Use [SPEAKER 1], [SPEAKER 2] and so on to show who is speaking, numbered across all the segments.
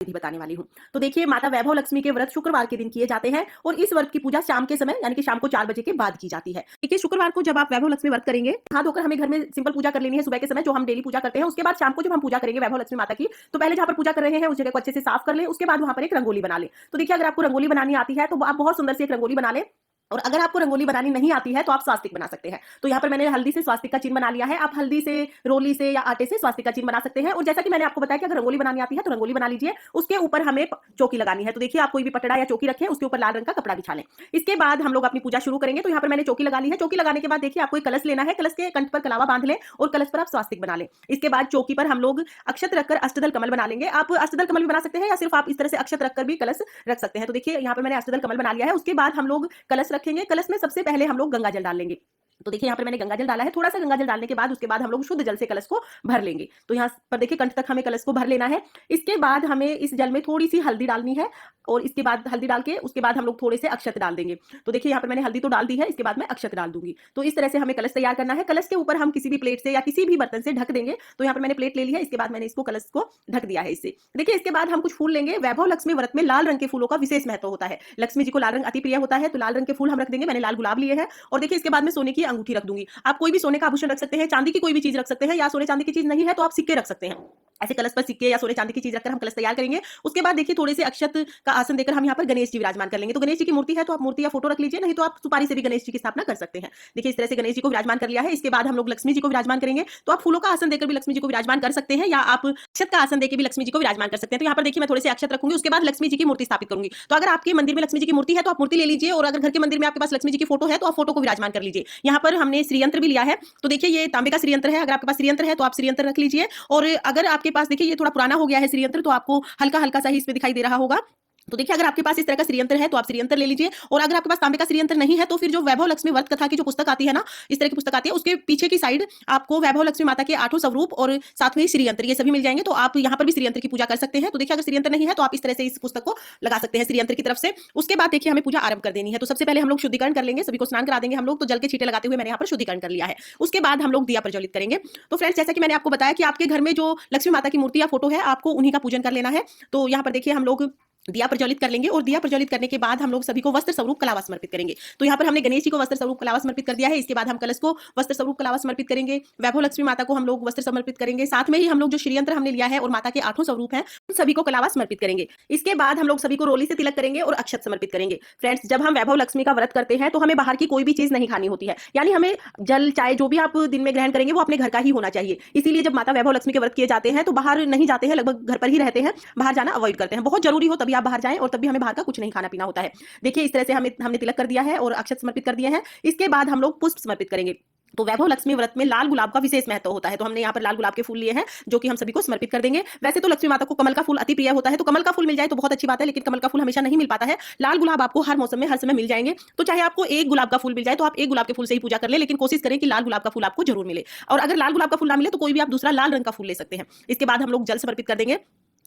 [SPEAKER 1] विधि बताने वाली हूँ। तो देखिए, माता वैभव लक्ष्मी के व्रत शुक्रवार के दिन किए जाते हैं और इस व्रत की पूजा शाम के समय यानी कि शाम को 4 बजे के बाद की जाती है। देखिए, शुक्रवार को जब आप वैभव लक्ष्मी व्रत करेंगे, हाथ धोकर हमें घर में सिंपल पूजा कर लेनी है सुबह के समय, जो हम डेली पूजा करते हैं। उसके बाद शाम को जब हम पूजा करेंगे वैभव लक्ष्मी माता की, तो पहले जहाँ पर पूजा कर रहे हैं उस जगह को अच्छे से साफ कर लें। उसके बाद वहाँ पर एक रंगोली बना लें। तो देखिए, अगर आपको रंगोली बनानी आती है तो आप बहुत सुंदर से एक रंगोली बना लें। और अगर आपको रंगोली बनानी नहीं आती है तो आप स्वास्तिक बना सकते हैं। तो यहाँ पर मैंने हल्दी से स्वास्तिक का चिन्ह बना लिया है। आप हल्दी से, रोली से या आटे से स्वास्तिक का चिन्ह बना सकते हैं। और जैसा कि मैंने आपको बताया कि अगर रंगोली बनानी आती है तो रंगोली बना लीजिए। उसके ऊपर हमें चौकी लगानी है। तो देखिए, आप कोई भी पटड़ा या चौकी रखें, उसके ऊपर लाल रंग का कपड़ा बिछा लें। इसके बाद हम लोग अपनी पूजा शुरू करेंगे। तो यहाँ पर मैंने चौकी लगा ली है। चौकी लगाने के बाद देखिए, आपको एक कलश लेना है। कलश के कंठ पर कलावा बांध लें और कलश पर आप स्वास्तिक बना लें। इसके बाद चौकी पर हम लोग अक्षत रखकर अष्टदल कमल बना लेंगे। आप अष्टदल कमल भी बना सकते हैं या सिर्फ आप इस तरह से अक्षत रखकर भी कलश रख सकते हैं। तो देखिए, यहाँ पर मैंने अष्टदल कमल बना लिया है। उसके बाद हम लोग कलश रखेंगे। कलश में सबसे पहले हम लोग गंगा जल डाल लेंगे। तो देखिए, यहाँ पर मैंने गंगा जल डाला है। थोड़ा सा गंगा जल डालने के बाद उसके बाद हम लोग शुद्ध जल से कलश को भर लेंगे। तो यहाँ पर देखिए, कंठ तक हमें कलश को भर लेना है। इसके बाद हमें इस जल में थोड़ी सी हल्दी डालनी है और इसके बाद हल्दी डाल के उसके बाद हम लोग थोड़े से अक्षत डाल देंगे। तो देखिए, यहाँ पर मैंने हल्दी तो डाल दी है, इसके बाद मैं अक्षत डाल दूंगी। तो इस तरह से हमें कलश तैयार करना है। कलश के ऊपर हम किसी भी प्लेट से या किसी भी बर्तन से ढक देंगे। तो यहाँ पर मैंने प्लेट ले ली है। इसके बाद मैंने इसको कलश को ढक दिया है इससे। देखिए, इसके बाद हम कुछ फूल लेंगे। वैभव लक्ष्मी व्रत में लाल रंग के फूलों का विशेष महत्व होता है। लक्ष्मी जी को लाल रंग अति प्रिय होता है, तो लाल रंग के फूल हम रख देंगे। मैंने लाल गुलाब लिए हैं। और देखिए, इसके बाद मैं सोने की अंगूठी रख दूंगी। आप कोई भी सोने का आभूषण रख सकते हैं, चांदी की कोई भी चीज रख सकते हैं, या सोने चांदी की चीज नहीं है तो आप सिक्के रख सकते हैं। ऐसे कलश पर सिक्के या सोने चांदी की चीज रखकर हम कलश तैयार करेंगे। उसके बाद देखिए, थोड़े से अक्षत का आसन देकर हम यहाँ पर गणेश जी विराजमान कर लेंगे। तो गणेश जी की मूर्ति है तो आप मूर्ति या फोटो रख लीजिए, नहीं तो आप सुपारी से भी गणेश जी की स्थापना कर सकते हैं। देखिए, इस तरह से गणेश जी को विराजमान कर लिया है। इसके बाद हम लोग लक्ष्मी जी को विराजमान करेंगे। तो आप फूलों का आसन देकर भी लक्ष्मी जी को विराजमान कर सकते हैं, या आप अक्षत का आसन देकर भी लक्ष्मी जी को विराजमान कर सकते हैं। तो यहाँ पर देखिए, मैं थोड़े से अक्षत रखूंगी, उसके बाद लक्ष्मी जी की मूर्ति स्थापित करूंगी। तो अगर आपके मंदिर में लक्ष्मी जी की मूर्ति है तो आप मूर्ति ले लीजिए, और अगर घर के मंदिर में आपके पास लक्ष्मी जी की फोटो है तो आप फोटो को विराजमान कर लीजिए। यहाँ पर हमने श्रीयंत्र भी लिया है। तो देखिए, ये तांबे का श्रीयंत्र है। अगर आपके पास श्रीयंत्र है तो आप श्रीयंत्र रख लीजिए। और अगर आपके पास, देखिए, ये थोड़ा पुराना हो गया है श्रीयंत्र, तो आपको हल्का हल्का सा ही इसमें दिखाई दे रहा होगा। तो देखिए, अगर आपके पास इस तरह का श्रीयंत्र है तो आप श्रीयंत्र ले लीजिए। और अगर आपके पास तांबे का श्रीयंत्र नहीं है तो फिर जो वैभव लक्ष्मी व्रत कथा की जो पुस्तक आती है ना, इस तरह की पुस्तक आती है, उसके पीछे की साइड आपको वैभव लक्ष्मी माता के 8 स्वरूप और साथ में श्रीयंत्र, ये सभी मिल जाएंगे। तो आप यहाँ पर भी श्रीयंत्र की पूजा कर सकते हैं। तो देखिए, अगर श्रीयंत्र नहीं है तो आप इस तरह से इस पुस्तक को लगा सकते हैं श्रीयंत्र की तरफ से। उसके बाद देखिए, हमें पूजा आरंभ कर देनी है। तो सबसे पहले हम लोग शुद्धिकरण कर लेंगे, सभी को स्नान करा देंगे हम लोग। तो जल के छींटे लगाते हुए मैंने यहाँ पर शुद्धिकरण कर लिया है। उसके बाद हम लोग दिया प्रज्वलित करेंगे। तो फ्रेंड्स, जैसा कि मैंने आपको बताया कि आपके घर में जो लक्ष्मी माता की मूर्ति या फोटो है, आपको उन्हीं का पूजन कर लेना है। तो यहाँ पर देखिए, हम लोग दिया प्रज्वलित कर लेंगे। और दिया प्रज्वलित करने के बाद हम लोग सभी को वस्त्र स्वरूप कलावा समर्पित करेंगे। तो यहाँ पर हमने गणेश जी को वस्त्र स्वरूप कलावा समर्पित कर दिया है। इसके बाद हम कलश को वस्त्र स्वरूप कलावा समर्पित करेंगे। वैभव लक्ष्मी माता को हम लोग वस्त्र समर्पित करेंगे। साथ में ही हम लोग जो श्रीयंत्र हमने लिया है और माता के 8 स्वरूप हैं, उन सभी को कलावा समर्पित करेंगे। इसके बाद हम लोग सभी को रोली से तिलक करेंगे और अक्षत समर्पित करेंगे। फ्रेंड्स, जब हम वैभव लक्ष्मी का व्रत करते हैं तो हमें बाहर की कोई भी चीज नहीं खानी होती है। यानी हमें जल, चाय, जो भी आप दिन में ग्रहण करेंगे वो अपने घर का ही होना चाहिए। इसीलिए जब माता वैभव लक्ष्मी के व्रत किए जाते हैं तो बाहर नहीं जाते हैं, लगभग घर पर ही रहते हैं। बाहर जाना अवॉइड करते हैं। बहुत जरूरी हो तभी आप बाहर जाएं, और तभी बाहर का कुछ नहीं खाना पीना होता है। देखिए, इस तरह से हमने तिलक कर दिया है और अक्षत समर्पित कर दिए हैं। इसके बाद हम लोग पुष्प समर्पित करेंगे। तो वैभव लक्ष्मी व्रत में लाल गुलाब का विशेष महत्व होता है। तो हमने यहाँ पर लाल गुलाब के फूल लिए हैं, जो कि हम सभी को समर्पित कर देंगे। वैसे तो लक्ष्मी माता को कमल का फूल अति प्रिय होता है, तो कमल का फूल मिल जाए तो बहुत अच्छी बात है, लेकिन कमल का फूल हमेशा नहीं मिल पाता है। लाल गुलाब आपको हर मौसम में हर समय मिल जाएंगे। तो चाहे आपको एक गुलाब का फूल मिल जाए तो आप एक गुलाब के फूल से ही पूजा कर ले, लेकिन कोशिश करें कि लाल गुलाब का फूल आपको जरूर मिले। और अगर लाल गुलाब का फूल ना मिले तो कोई भी आप दूसरा लाल रंग का फूल ले सकते हैं। इसके बाद हम लोग जल समर्पित कर देंगे।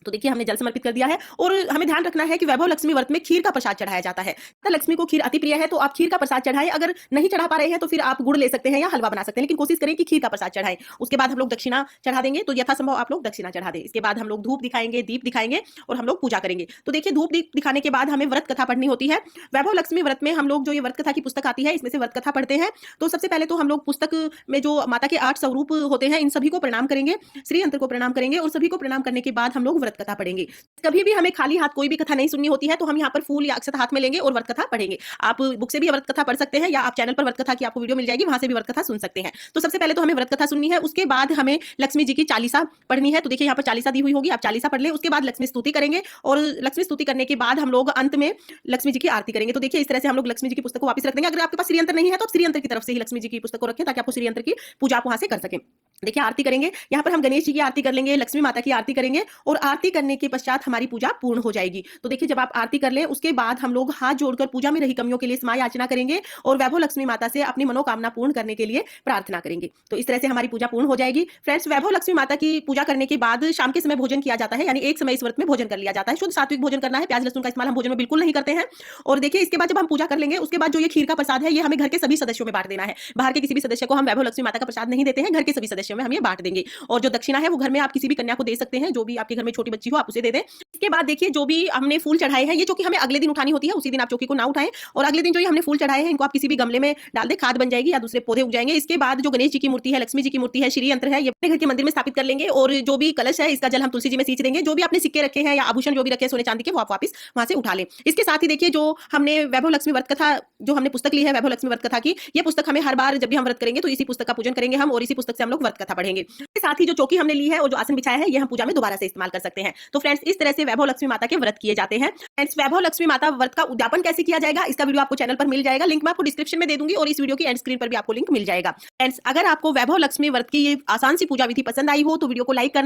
[SPEAKER 1] तो देखिए, हमने जल समर्पित कर दिया है। और हमें ध्यान रखना है कि वैभव लक्ष्मी व्रत में खीर का प्रसाद चढ़ाया जाता है। तो लक्ष्मी को खीर अति प्रिय है, तो आप खीर का प्रसाद चढ़ाएं। अगर नहीं चढ़ा पा रहे हैं तो फिर आप गुड़ ले सकते हैं या हलवा बना सकते हैं, लेकिन कोशिश करें कि खीर का प्रसाद चढ़ाएं। उसके बाद हम लोग दक्षिणा चढ़ा देंगे। तो यथासंभव आप लोग दक्षिणा चढ़ा दें। इसके बाद हम लोग धूप दिखाएंगे, दीप दिखाएंगे और हम लोग पूजा करेंगे। तो देखिए, धूप दीप दिखाने के बाद हमें व्रत कथा पढ़नी होती है। वैभव लक्ष्मी व्रत में हम लोग जो ये व्रत कथा की पुस्तक आती है, इसमें से व्रत कथा पढ़ते हैं। तो सबसे पहले तो हम लोग पुस्तक में जो माता के 8 स्वरूप होते हैं, इन सभी को प्रणाम करेंगे, श्रीयंत्र को प्रणाम करेंगे, और सभी को प्रणाम करने के बाद हम लोग व्रत कथा पढ़ेंगे। कभी भी हमें खाली हाथ कोई भी कथा नहीं सुननी होती है। तो हम यहाँ पर फूल या अक्षत हाथ में लेंगे और व्रत कथा पढ़ेंगे। आप बुक से भी व्रत कथा पढ़ सकते हैं, या आप चैनल पर व्रत कथा की आपको वीडियो मिल जाएगी, वहां से भी व्रत कथा सुन सकते हैं। तो सबसे पहले तो हमें व्रत कथा सुननी है। उसके बाद हमें लक्ष्मी जी की चालीसा पढ़नी है। तो देखिए, यहाँ पर चालीसा दी हुई होगी, आप चालीसा पढ़ लें। उसके बाद लक्ष्मी स्तुति करेंगे, और लक्ष्मी स्तुति करने के बाद हम लोग अंत में लक्ष्मी जी की आरती करेंगे। तो देखिए, इस तरह से हम लोग लक्ष्मी जी की पुस्तक को वापस रख देंगे। अगर आपके पास श्रीयंत्र नहीं है तो आप श्रीयंत्र की तरफ से ही लक्ष्मी जी की पुस्तक को रखें, ताकि आपको श्रीयंत्र की पूजा आप वहां से कर सकें। देखिए, आरती करेंगे। यहाँ पर हम गणेश जी की आरती कर लेंगे, लक्ष्मी माता की आरती करेंगे, और आरती करने के पश्चात हमारी पूजा पूर्ण हो जाएगी। तो देखिए, जब आप आरती कर लें उसके बाद हम लोग हाथ जोड़कर पूजा में रही कमियों के लिए क्षमा याचना करेंगे, और वैभव लक्ष्मी माता से अपनी मनोकामना पूर्ण करने के लिए प्रार्थना करेंगे। तो इस तरह से हमारी पूजा पूर्ण हो जाएगी। फ्रेंड्स, वैभव लक्ष्मी माता की पूजा करने के बाद शाम के समय भोजन किया जाता है, यानी एक समय इस व्रत में भोजन कर लिया जाता है। शुद्ध सात्विक भोजन करना है। प्याज लहसुन का इस्तेमाल हम भोजन में बिल्कुल नहीं करते हैं। और देखिए, इसके बाद जब हम पूजा कर लेंगे उसके बाद जो ये खीर का प्रसाद है, ये हमें घर के सभी सदस्यों में बांट देना है। बाहर के किसी भी सदस्य को हम वैभव लक्ष्मी माता का प्रसाद नहीं देते हैं, घर के सभी सदस्य राशियों में हम ये बांट देंगे। और जो दक्षिणा है वो घर में आप किसी भी कन्या को दे सकते हैं, जो भी आपके घर में छोटी बच्ची हो आप उसे दे दें। इसके बाद देखिए जो भी हमने फूल चढ़ाए हैं, ये चौकी हमें अगले दिन उठानी होती है, उसी दिन आप चौकी को ना उठाएं। और अगले दिन जो ये हमने फूल चढ़ाए हैं इनको आप किसी भी गमले में डाल दें, खाद बन जाएगी या दूसरे पौधे उग जाएंगे। इसके बाद जो गणेश जी की मूर्ति है, लक्ष्मी जी की मूर्ति है, श्री यंत्र है, ये अपने घर के मंदिर में स्थापित कर लेंगे। और जो भी कलश है इसका जल हम तुलसी जी में सींच देंगे। जो भी आपने सिक्के रखे हैं या आभूषण जो भी रखे हैं सोने चांदी के, वो आप वापस वहां से उठा लें। इसके साथ ही देखिए जो हमने वैभव लक्ष्मी व्रत कथा, जो हमने पुस्तक ली है वैभव लक्ष्मी व्रत कथा की, ये पुस्तक हमें हर बार जब भी हम व्रत करेंगे तो इसी पुस्तक का पूजन करेंगे हम, और इसी पुस्तक से हम लोग व्रत कथा पढ़ेंगे। इसके साथ ही जो चौकी हमने ली है और जो आसन बिछाया है, ये हम पूजा में दोबारा से इस्तेमाल कर सकते हैं। तो फ्रेंड्स, इस तरह से वैभव लक्ष्मी माता के व्रत किए जाते हैं। फ्रेंड्स, वैभव लक्ष्मी माता व्रत का उद्यापन कैसे किया जाएगा, इसका वीडियो आपको चैनल पर मिल जाएगा, लिंक मैं आपको डिस्क्रिप्शन में दे दूंगी और इस वीडियो की एंड स्क्रीन पर भी आपको लिंक मिल जाएगा। फ्रेंड्स, अगर आपको वैभव लक्ष्मी व्रत की ये आसान सी पूजा विधि पसंद आई हो तो वीडियो को लाइक करना